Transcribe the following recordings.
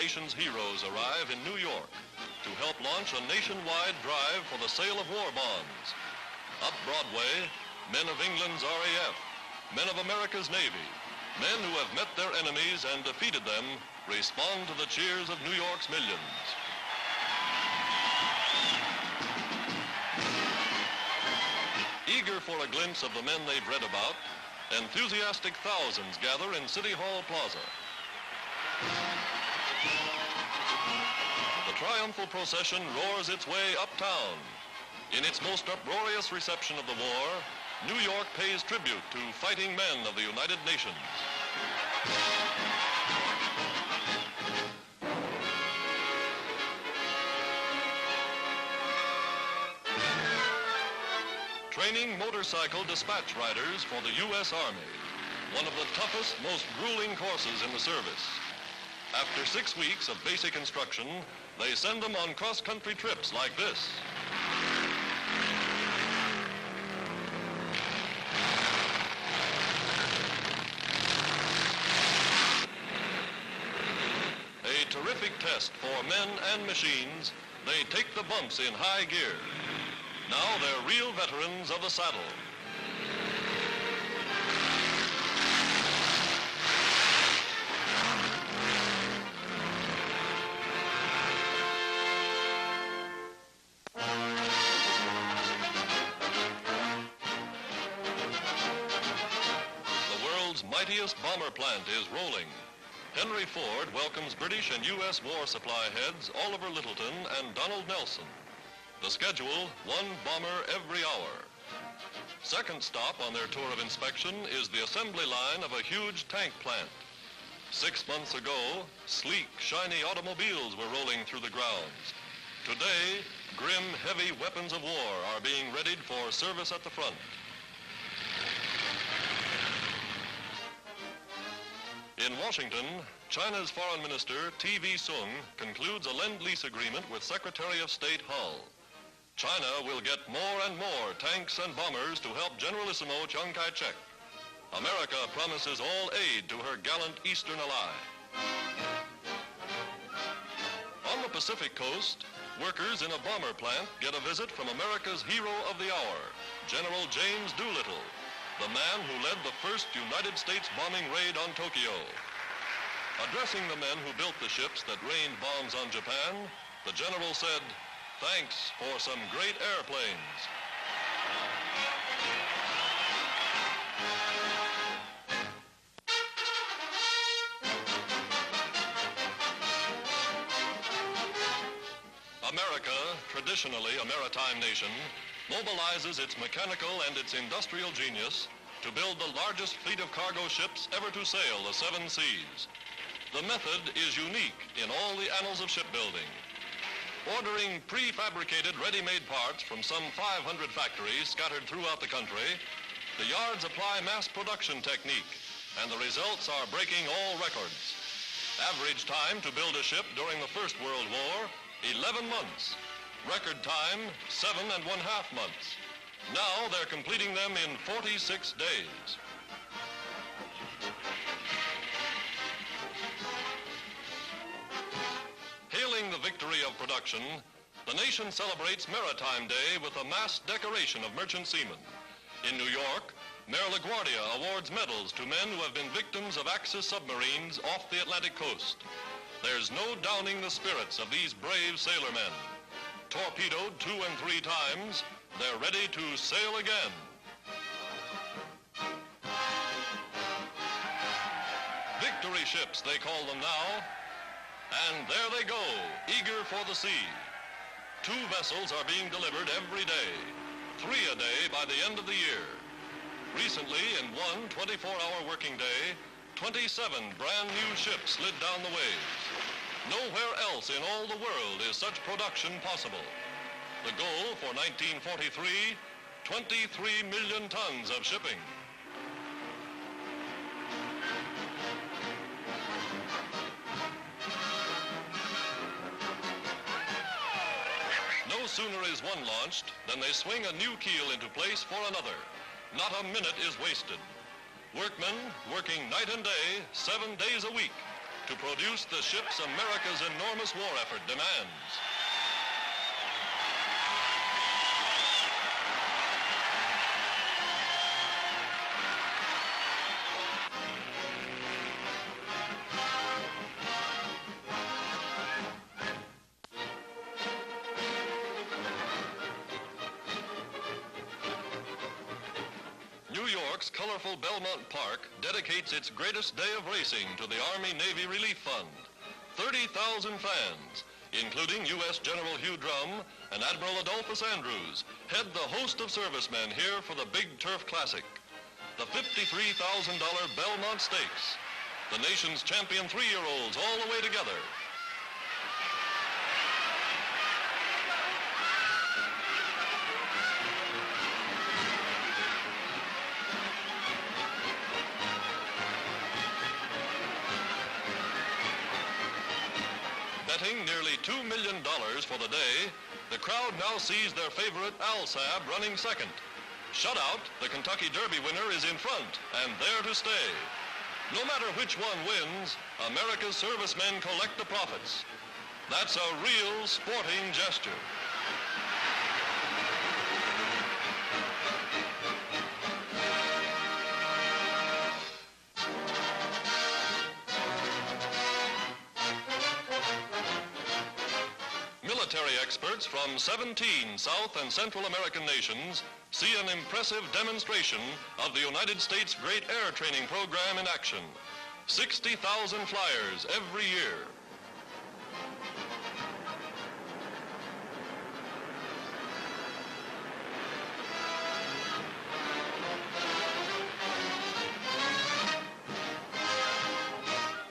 nation's heroes arrive in New York to help launch a nationwide drive for the sale of war bonds. Up Broadway, men of England's RAF, men of America's Navy, men who have met their enemies and defeated them, respond to the cheers of New York's millions. Eager for a glimpse of the men they've read about, enthusiastic thousands gather in City Hall Plaza. The triumphal procession roars its way uptown. In its most uproarious reception of the war, New York pays tribute to fighting men of the United Nations. Training motorcycle dispatch riders for the U.S. Army, one of the toughest, most grueling courses in the service. After 6 weeks of basic instruction, they send them on cross-country trips like this. A terrific test for men and machines. They take the bumps in high gear. Now they're real veterans of the saddle. The world's mightiest bomber plant is rolling. Henry Ford welcomes British and U.S. war supply heads Oliver Lyttelton and Donald Nelson. The schedule, one bomber every hour. Second stop on their tour of inspection is the assembly line of a huge tank plant. 6 months ago, sleek, shiny automobiles were rolling through the grounds. Today, grim, heavy weapons of war are being readied for service at the front. In Washington, China's Foreign Minister T.V. Soong concludes a Lend-Lease agreement with Secretary of State Hull. China will get more and more tanks and bombers to help Generalissimo Chiang Kai-shek. America promises all aid to her gallant eastern ally. On the Pacific coast, workers in a bomber plant get a visit from America's hero of the hour, General James Doolittle, the man who led the first United States bombing raid on Tokyo. Addressing the men who built the ships that rained bombs on Japan, the general said, "Thanks for some great airplanes." America, traditionally a maritime nation, mobilizes its mechanical and its industrial genius to build the largest fleet of cargo ships ever to sail the 7 seas. The method is unique in all the annals of shipbuilding. Ordering prefabricated ready-made parts from some 500 factories scattered throughout the country, the yards apply mass production technique, and the results are breaking all records. Average time to build a ship during the First World War, 11 months. Record time, 7½ months. Now they're completing them in 46 days. Hailing the victory of production, the nation celebrates Maritime Day with a mass decoration of merchant seamen. In New York, Mayor LaGuardia awards medals to men who have been victims of Axis submarines off the Atlantic coast. There's no downing the spirits of these brave sailormen. Torpedoed 2 and 3 times, they're ready to sail again. Victory ships, they call them now. And there they go, eager for the sea. 2 vessels are being delivered every day, 3 a day by the end of the year. Recently, in one 24-hour working day, 27 brand new ships slid down the waves. Nowhere else in all the world is such production possible. The goal for 1943, 23 million tons of shipping. No sooner is one launched than they swing a new keel into place for another. Not a minute is wasted. Workmen working night and day, 7 days a week. to produce the ships America's enormous war effort demands. New York's colorful Belmont Park dedicates its greatest day of racing to the Army-Navy Relief Fund. 30,000 fans, including U.S. General Hugh Drum and Admiral Adolphus Andrews, head the host of servicemen here for the Big Turf Classic, the $53,000 Belmont Stakes, the nation's champion three-year-olds all the way together. Betting nearly $2 million for the day, the crowd now sees their favorite Alsab running second. Shutout, the Kentucky Derby winner is in front and there to stay. No matter which one wins, America's servicemen collect the profits. That's a real sporting gesture. Military experts from 17 South and Central American nations see an impressive demonstration of the United States' great air training program in action. 60,000 flyers every year.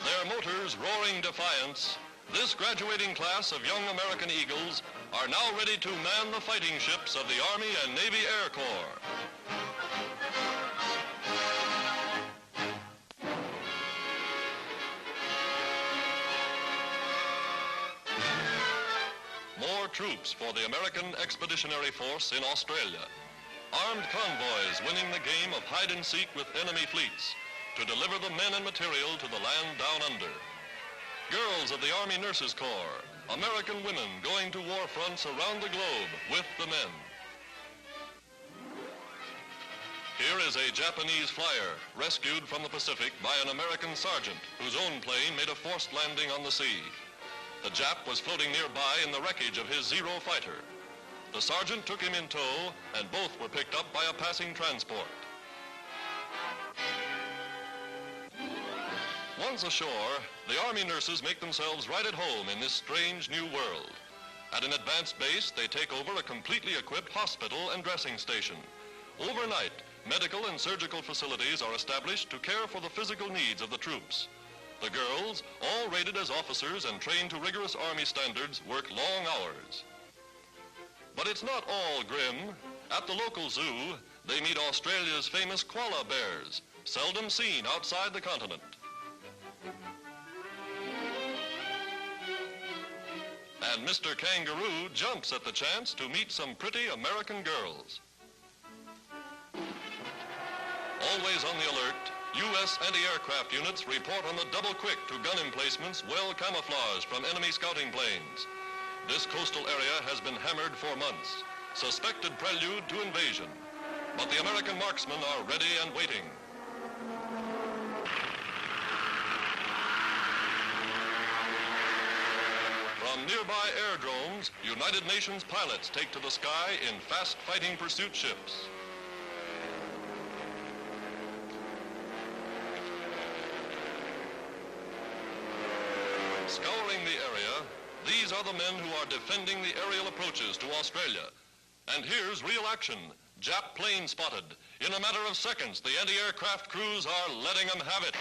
Their motors roaring defiance, this graduating class of young American Eagles are now ready to man the fighting ships of the Army and Navy Air Corps. More troops for the American Expeditionary Force in Australia. Armed convoys winning the game of hide-and-seek with enemy fleets to deliver the men and material to the land down under. Girls of the Army Nurses Corps, American women going to war fronts around the globe with the men. Here is a Japanese flyer rescued from the Pacific by an American sergeant whose own plane made a forced landing on the sea. The Jap was floating nearby in the wreckage of his Zero fighter. The sergeant took him in tow and both were picked up by a passing transport. Once ashore, the Army nurses make themselves right at home in this strange new world. At an advanced base, they take over a completely equipped hospital and dressing station. Overnight, medical and surgical facilities are established to care for the physical needs of the troops. The girls, all rated as officers and trained to rigorous Army standards, work long hours. But it's not all grim. At the local zoo, they meet Australia's famous koala bears, seldom seen outside the continent. And Mr. Kangaroo jumps at the chance to meet some pretty American girls. Always on the alert, U.S. anti-aircraft units report on the double quick to gun emplacements well camouflaged from enemy scouting planes. This coastal area has been hammered for months, suspected prelude to invasion. But the American marksmen are ready and waiting. From nearby airdromes, United Nations pilots take to the sky in fast fighting pursuit ships. Scouring the area, these are the men who are defending the aerial approaches to Australia. And here's real action. Jap plane spotted. In a matter of seconds, the anti-aircraft crews are letting them have it.